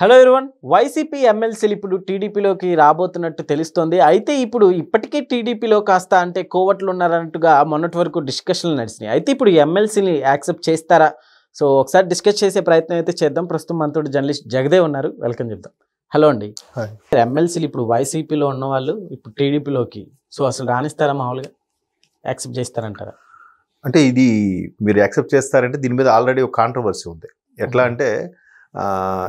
Hello everyone, YCP ఎమ్మెల్సీలు ఇప్పుడు టీడీపీలోకి రాబోతున్నట్టు తెలుస్తోంది. అయితే ఇప్పుడు ఇప్పటికీ టీడీపీలో కాస్త అంటే కోవట్లు ఉన్నారన్నట్టుగా మొన్నటి వరకు డిస్కషన్లు నడిచినాయి. అయితే ఇప్పుడు ఎమ్మెల్సీని యాక్సెప్ట్ చేస్తారా? సో ఒకసారి డిస్కస్ చేసే ప్రయత్నం అయితే చేద్దాం. ప్రస్తుతం మనతో జర్నలిస్ట్ జగదేవ్ ఉన్నారు, వెల్కమ్ చెప్తాం. హలో అండి. ఎమ్మెల్సీలు ఇప్పుడు వైసీపీలో ఉన్న వాళ్ళు ఇప్పుడు టీడీపీలోకి సో అసలు రాణిస్తారా? మామూలుగా యాక్సెప్ట్ చేస్తారంటారా? అంటే ఇది మీరు యాక్సెప్ట్ చేస్తారంటే దీని మీద ఆల్రెడీ ఒక కాంట్రవర్సీ ఉంది. ఎట్లా అంటే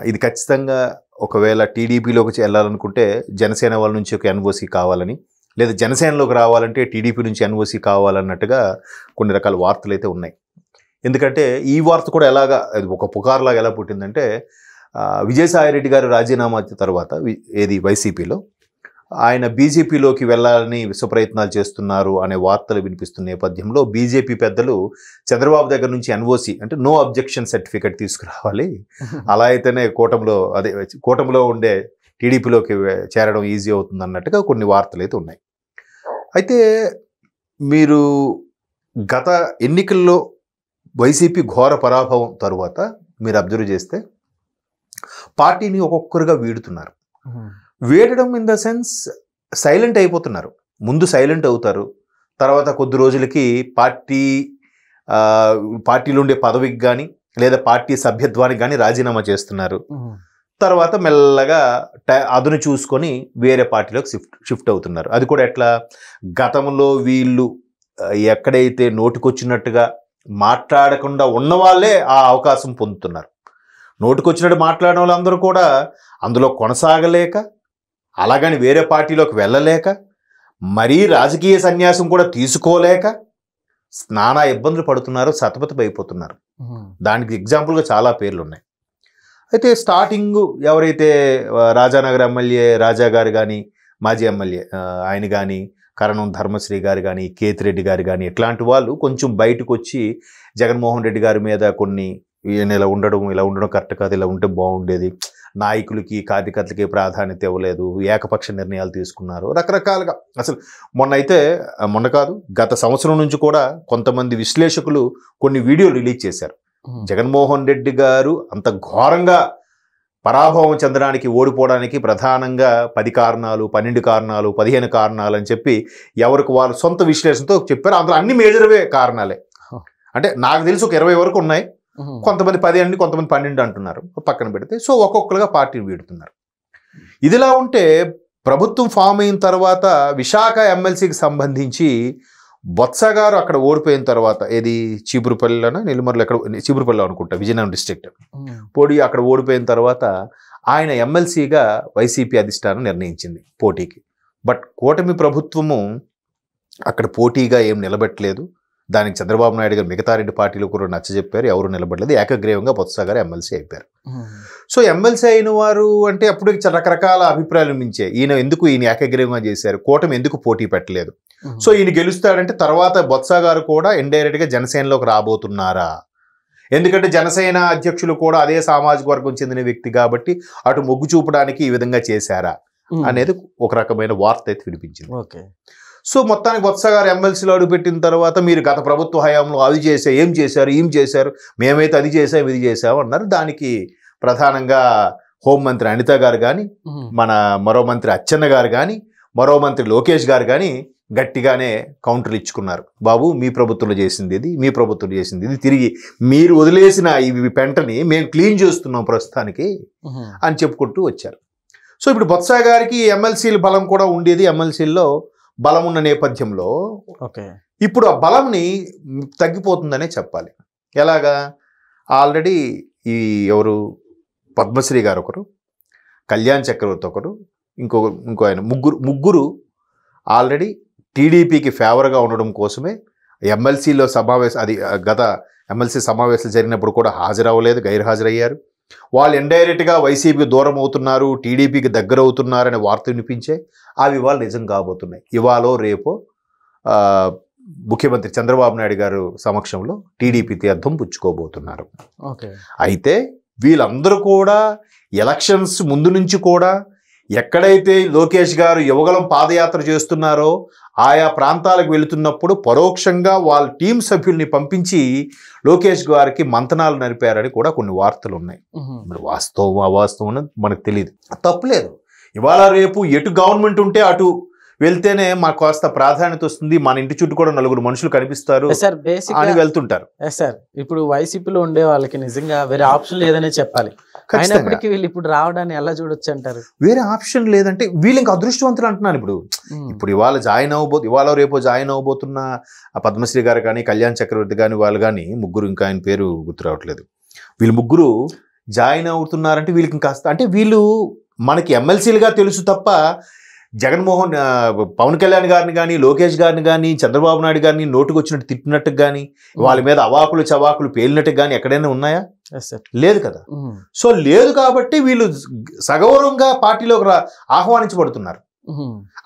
ఇది ఖచ్చితంగా ఒకవేళ టీడీపీలోకి వెళ్ళాలనుకుంటే జనసేన వాళ్ళ నుంచి ఒక ఎన్ఓసీ కావాలని, లేదా జనసేనలోకి రావాలంటే టీడీపీ నుంచి ఎన్ఓసీ కావాలన్నట్టుగా కొన్ని రకాల వార్తలు అయితే ఉన్నాయి. ఎందుకంటే ఈ వార్త కూడా ఎలాగా ఒక పుకార్లాగా ఎలా పుట్టిందంటే విజయసాయిరెడ్డి గారు రాజీనామా తర్వాత ఏది వైసీపీలో ఆయన బీజేపీలోకి వెళ్ళాలని విశ్వప్రయత్నాలు చేస్తున్నారు అనే వార్తలు వినిపిస్తున్న నేపథ్యంలో బీజేపీ పెద్దలు చంద్రబాబు దగ్గర నుంచి ఎన్ఓసీ అంటే నో అబ్జెక్షన్ సర్టిఫికెట్ తీసుకురావాలి, అలా అయితేనే కూటమిలో ఉండే టీడీపీలోకి చేరడం ఈజీ అవుతుంది అన్నట్టుగా కొన్ని వార్తలు అయితే ఉన్నాయి. అయితే మీరు గత ఎన్నికల్లో వైసీపీ ఘోర పరాభవం తరువాత మీరు అబ్జర్వ్ చేస్తే పార్టీని ఒక్కొక్కరుగా వీడుతున్నారు. వీడడం ఇన్ ద సెన్స్ సైలెంట్ అయిపోతున్నారు. ముందు సైలెంట్ అవుతారు, తర్వాత కొద్ది రోజులకి పార్టీలో ఉండే పదవికి కానీ లేదా పార్టీ సభ్యత్వానికి కానీ రాజీనామా చేస్తున్నారు. తర్వాత మెల్లగా అదును చూసుకొని వేరే పార్టీలోకి షిఫ్ట్ అవుతున్నారు. అది కూడా ఎట్లా, గతంలో వీళ్ళు ఎక్కడైతే నోటికొచ్చినట్టుగా మాట్లాడకుండా ఉన్న వాళ్ళే ఆ అవకాశం పొందుతున్నారు. నోటికొచ్చినట్టు మాట్లాడిన వాళ్ళందరూ కూడా అందులో కొనసాగలేక, అలాగని వేరే పార్టీలోకి వెళ్ళలేక, మరీ రాజకీయ సన్యాసం కూడా తీసుకోలేక నానా ఇబ్బందులు పడుతున్నారు, సతమతమైపోతున్నారు. దానికి ఎగ్జాంపుల్గా చాలా పేర్లు ఉన్నాయి. అయితే స్టార్టింగ్ ఎవరైతే రాజానగర్ ఎమ్మెల్యే రాజా గారు కానీ, మాజీ ఎమ్మెల్యే ఆయన కానీ, కరణం ధర్మశ్రీ గారు కానీ, కేతిరెడ్డి గారు కానీ, ఇట్లాంటి వాళ్ళు కొంచెం బయటకు వచ్చి జగన్మోహన్ రెడ్డి గారి మీద కొన్ని ఇలా ఉండడం కరెక్ట్ కాదు, ఇలా ఉంటే బాగుండేది, నాయకులకి కార్యకర్తలకి ప్రాధాన్యత ఇవ్వలేదు, ఏకపక్ష నిర్ణయాలు తీసుకున్నారు, రకరకాలుగా. అసలు మొన్న కాదు గత సంవత్సరం నుంచి కూడా కొంతమంది విశ్లేషకులు కొన్ని వీడియోలు రిలీజ్ చేశారు. జగన్మోహన్ రెడ్డి గారు అంత ఘోరంగా పరాభవం చెందడానికి, ఓడిపోవడానికి ప్రధానంగా 10 కారణాలు, 12 కారణాలు, 15 కారణాలు అని చెప్పి ఎవరికి వాళ్ళు సొంత విశ్లేషణతో చెప్పారు. అందులో అన్ని మేజర్వే కారణాలే. అంటే నాకు తెలిసి ఒక 20 వరకు ఉన్నాయి. కొంతమంది 10 అండి, కొంతమంది 12 అంటున్నారు, పక్కన పెడితే. సో ఒక్కొక్కరుగా పార్టీని వీడుతున్నారు. ఇదిలా ఉంటే ప్రభుత్వం ఫామ్ అయిన తర్వాత విశాఖ ఎమ్మెల్సీకి సంబంధించి బొత్స గారు అక్కడ ఓడిపోయిన తర్వాత, ఏది చీపురుపల్లిలోనా నెల్లిమర్లో, ఎక్కడ చీపురుపల్లిలో అనుకుంటా, విజయనగరం డిస్ట్రిక్ట్ అక్కడ ఓడిపోయిన తర్వాత ఆయన ఎమ్మెల్సీగా వైసీపీ అధిష్టానం నిర్ణయించింది పోటీకి. బట్ కూటమి ప్రభుత్వము అక్కడ పోటీగా ఏం నిలబెట్టలేదు. దానికి చంద్రబాబు నాయుడు గారు మిగతా 2 పార్టీలు కూడా నచ్చజెప్పారు, ఎవరు నిలబడలేదు. ఏకగ్రీవంగా బొత్స గారు ఎమ్మెల్సీ అయిపోయారు. సో ఎమ్మెల్సీ అయిన వారు అంటే అప్పుడు రకరకాల అభిప్రాయాలు మించే, ఈయన ఏకగ్రీవంగా చేశారు, కూటమి ఎందుకు పోటీ పెట్టలేదు, సో ఈయన గెలుస్తాడంటే తర్వాత బొత్స గారు కూడా ఇండైరెక్ట్గా జనసేనలోకి రాబోతున్నారా, ఎందుకంటే జనసేన అధ్యక్షులు కూడా అదే సామాజిక వర్గం చెందిన వ్యక్తి కాబట్టి అటు మొగ్గు చూపడానికి ఈ విధంగా చేశారా అనేది ఒక రకమైన వార్త అయితే వినిపించింది. ఓకే. సో మొత్తానికి బొత్స గారు ఎమ్మెల్సీలో అడుగుపెట్టిన తర్వాత మీరు గత ప్రభుత్వ హయాంలో అది చేశారు, ఏం చేశారు, మేమైతే అది చేసాం, ఇది చేసాము అన్నారు. దానికి ప్రధానంగా హోంమంత్రి అనిత గారు కానీ, మన మరో మంత్రి అచ్చెన్న గారు కానీ, మరో మంత్రి లోకేష్ గారు కానీ గట్టిగానే కౌంటర్లు ఇచ్చుకున్నారు. బాబు మీ ప్రభుత్వంలో చేసింది ఇది, మీ ప్రభుత్వంలో చేసింది ఇది, తిరిగి మీరు వదిలేసిన ఇవి పెంటని మేము క్లీన్ చేస్తున్నాం ప్రస్తుతానికి అని చెప్పుకుంటూ వచ్చారు. సో ఇప్పుడు బొత్స గారికి ఎమ్మెల్సీల బలం కూడా ఉండేది, ఎమ్మెల్సీల్లో బలం ఉన్న నేపథ్యంలో ఇప్పుడు ఆ బలంని తగ్గిపోతుందనే చెప్పాలి. ఎలాగా, ఆల్రెడీ ఎవరు పద్మశ్రీ గారు ఒకరు, కళ్యాణ్ చక్రవర్తి ఒకరు, ఇంకో ఆయన ముగ్గురు ఆల్రెడీ టీడీపీకి ఫేవర్గా ఉండడం కోసమే ఎమ్మెల్సీలో గత ఎమ్మెల్సీ సమావేశాలు జరిగినప్పుడు కూడా హాజరవ్వలేదు, గైర్హాజరయ్యారు. వాళ్ళు ఇండైరెక్ట్గా వైసీపీకి దూరం అవుతున్నారు, టీడీపీకి దగ్గర అవుతున్నారనే వార్త వినిపించే అవి ఇవాళ నిజం కాబోతున్నాయి. ఇవాళ రేపో ముఖ్యమంత్రి చంద్రబాబు నాయుడు గారు సమక్షంలో టీడీపీ తీర్థం పుచ్చుకోబోతున్నారు. అయితే వీళ్ళందరూ కూడా ఎలక్షన్స్ ముందు నుంచి కూడా ఎక్కడైతే లోకేష్ గారు యువగలం పాదయాత్ర చేస్తున్నారో ఆయా ప్రాంతాలకు వెళుతున్నప్పుడు పరోక్షంగా వాళ్ళ టీం సభ్యుల్ని పంపించి లోకేష్ గారికి మంతనాలు నడిపారని కూడా కొన్ని వార్తలు ఉన్నాయి. మరి వాస్తవం అవాస్తవం అన్నది మనకు తెలియదు. తప్పులేదు. ఇవాళ రేపు ఎటు గవర్నమెంట్ ఉంటే అటు వెళ్తేనే మాకు కాస్త ప్రాధాన్యత వస్తుంది, మన ఇంటి చుట్టూ కూడా నలుగురు మనుషులు కనిపిస్తారు అని వెళ్తుంటారు. సార్ ఇప్పుడు వైసీపీలో ఉండే వాళ్ళకి నిజంగా వేరే ఆప్షన్ లేదనే చెప్పాలి. అయినప్పటికీ వీళ్ళు ఇప్పుడు రావడాన్ని ఎలా చూడొచ్చు అంటారు? వేరే ఆప్షన్ లేదంటే వీళ్ళు ఇంకా అదృష్టవంతులు అంటున్నాను. ఇప్పుడు ఇవాళ రేపు జాయిన్ అవ్వబోతున్న పద్మశ్రీ గారు కానీ, కళ్యాణ్ చక్రవర్తి కానీ, వాళ్ళు కానీ ముగ్గురు, ఇంకా ఆయన పేరు గుర్తు రావట్లేదు, వీళ్ళు ముగ్గురు జాయిన్ అవుతున్నారంటే వీళ్ళకి కాస్త అంటే వీళ్ళు మనకి ఎమ్మెల్సీలుగా తెలుసు తప్ప పవన్ కళ్యాణ్ గారిని కానీ, లోకేష్ గారిని కానీ, చంద్రబాబు నాయుడు గారిని నోటుకు వచ్చినట్టు తిట్టినట్టు కానీ, వాళ్ళ మీద అవాకులు చవాకులు పేలినట్టు కానీ ఎక్కడైనా ఉన్నాయా? లేదు కదా. సో లేదు కాబట్టి వీళ్ళు సగౌరవంగా పార్టీలోకి ఆహ్వానించబడుతున్నారు.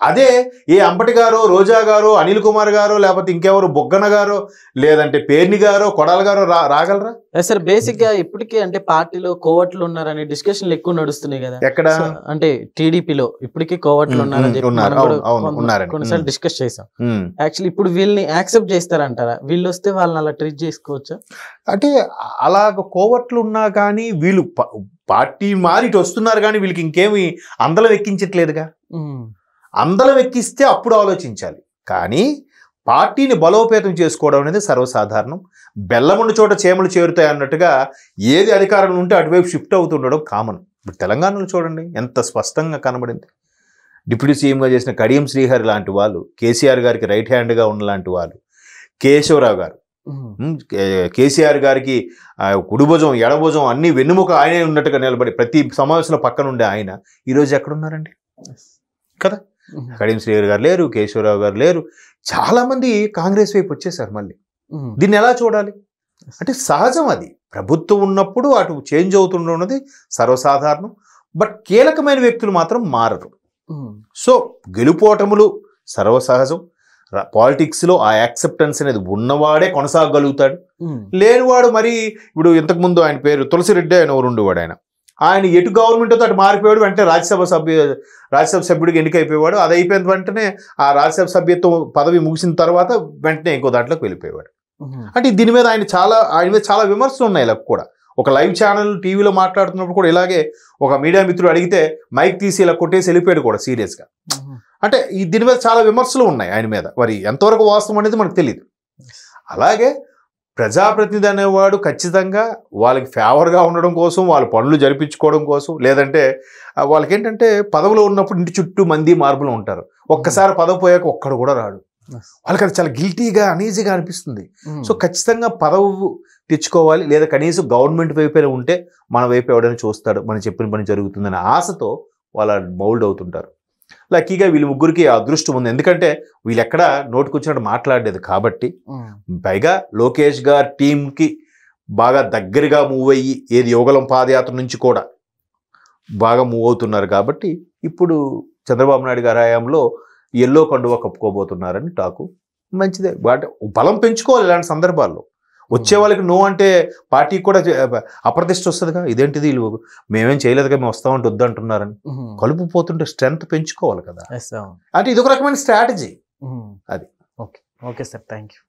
అదే ఏ అంబటి గారో, రోజా గారో, అనిల్ కుమార్ గారో, లేకపోతే ఇంకెవరు బొగ్గన గారో, లేదంటే పేర్ని గారో, కొడాల గారో రాగలరా? సార్ బేసిక్ గా ఇప్పటికే అంటే పార్టీలో కోవట్లు ఉన్నారని డిస్కషన్లు ఎక్కువ నడుస్తున్నాయి కదా. ఎక్కడ అంటే టీడీపీలో ఇప్పటికే కోవట్లు ఉన్నారని కొన్నిసార్లు డిస్కస్ చేసాం. యాక్చువల్లీ ఇప్పుడు వీళ్ళని యాక్సెప్ట్ చేస్తారంటారా? వీళ్ళు వస్తే వాళ్ళని అలా ట్రీట్ చేసుకోవచ్చా? అంటే అలాగ కోవట్లు ఉన్నా కానీ వీళ్ళు పార్టీ మారి ఇటు వస్తున్నారు కానీ వీళ్ళకి ఇంకేమి అందలం ఎక్కించట్లేదుగా. అందలం ఎక్కిస్తే అప్పుడు ఆలోచించాలి. కానీ పార్టీని బలోపేతం చేసుకోవడం అనేది సర్వసాధారణం. బెల్లముండి చోట చేమలు చేరుతాయి అన్నట్టుగా ఏది అధికారంలో ఉంటే అటువైపు షిఫ్ట్ అవుతుండడం కామన్. ఇప్పుడు తెలంగాణలో చూడండి ఎంత స్పష్టంగా కనబడింది. డిప్యూటీ సీఎంగా చేసిన కడియం శ్రీహరి లాంటి వాళ్ళు, కేసీఆర్ గారికి రైట్ హ్యాండ్గా ఉన్న లాంటి వాళ్ళు, కేశవరావు గారు, కేసీఆర్ గారికి కుడిభుజం ఎడభుజం అన్ని వెన్నుముక ఆయనే ఉన్నట్టుగా నిలబడి ప్రతి సమావేశంలో పక్కనుండే ఆయన ఈరోజు ఎక్కడున్నారండి కదా. కడియం శ్రీహరి గారు లేరు, కేశవరావు గారు లేరు, చాలా మంది కాంగ్రెస్ వైపు వచ్చేసారు. మళ్ళీ దీన్ని ఎలా చూడాలి అంటే సహజం, అది ప్రభుత్వం ఉన్నప్పుడు అటు చేంజ్ అవుతుండన్నది సర్వసాధారణం. బట్ కీలకమైన వ్యక్తులు మాత్రం మారరు. సో గెలుపోటములు సర్వసహజం. పాలిటిక్స్లో ఆ యాక్సెప్టెన్స్ అనేది ఉన్నవాడే కొనసాగలుగుతాడు. లేనివాడు మరి ఇప్పుడు ఇంతకుముందు ఆయన పేరు తులసిరెడ్డి ఆయన ఉండేవాడు. ఆయన ఎటు గవర్నమెంట్ అటు మారిపోయాడు, వెంటనే రాజ్యసభ సభ్యుడికి ఎన్నికైపోయేవాడు. అది అయిపోయిన వెంటనే ఆ రాజ్యసభ సభ్యత్వం పదవి ముగిసిన తర్వాత వెంటనే ఇంకో దాంట్లోకి వెళ్ళిపోయేవాడు. అంటే దీని మీద ఆయన మీద చాలా విమర్శలు ఉన్నాయి. ఇలా కూడా ఒక లైవ్ ఛానల్ టీవీలో మాట్లాడుతున్నప్పుడు కూడా ఇలాగే ఒక మీడియా మిత్రుడు అడిగితే మైక్ తీసి ఇలా కొట్టేసి వెళ్ళిపోయాడు కూడా సీరియస్గా. అంటే దీని మీద చాలా విమర్శలు ఉన్నాయి ఆయన మీద. మరి ఎంతవరకు వాస్తవం అనేది మనకు తెలియదు. అలాగే ప్రజాప్రతినిధి అనేవాడు ఖచ్చితంగా వాళ్ళకి ఫేవర్గా ఉండడం కోసం, వాళ్ళ పనులు జరిపించుకోవడం కోసం, లేదంటే వాళ్ళకి ఏంటంటే పదవిలో ఉన్నప్పుడు ఇంటి చుట్టూ మంది మార్పులు ఉంటారు. ఒక్కసారి పదవి పోయాక ఒక్కడు కూడా రాడు. వాళ్ళకి అది చాలా గిల్టీగా అనీజీగా అనిపిస్తుంది. సో ఖచ్చితంగా పదవి తెచ్చుకోవాలి, లేదా కనీసం గవర్నమెంట్ వైపే ఉంటే మన వైపు ఎవడైనా చూస్తాడు, మనం చెప్పిన పని జరుగుతుందనే ఆశతో వాళ్ళ మౌల్డ్ అవుతుంటారు. లక్కీగా వీళ్ళ ముగ్గురికి అదృష్టం ఉంది. ఎందుకంటే వీళ్ళు ఎక్కడ నోటుకొచ్చినట్టు మాట్లాడలేదు కాబట్టి. పైగా లోకేష్ గారి టీంకి బాగా దగ్గరగా మూవ్ అయ్యి ఏది యోగలం పాదయాత్ర నుంచి కూడా బాగా మూవ్ అవుతున్నారు కాబట్టి ఇప్పుడు చంద్రబాబు నాయుడు గారి హయాంలో ఎల్లో కండువా కప్పుకోబోతున్నారని టాకు. మంచిదే, బట్ బలం పెంచుకోవాలి ఇలాంటి సందర్భాల్లో. వచ్చే వాళ్ళకి నో అంటే పార్టీకి కూడా అప్రతిష్ట వస్తుందిగా. ఇదేంటిది వీళ్ళు మేమేం చేయలేదుగా, మేము వస్తామంటే వద్దంటున్నారని కలుపు పోతుంటే స్ట్రెంత్ పెంచుకోవాలి కదా. అంటే ఇది ఒక రకమైన స్ట్రాటజీ అది. Okay sir, thank you.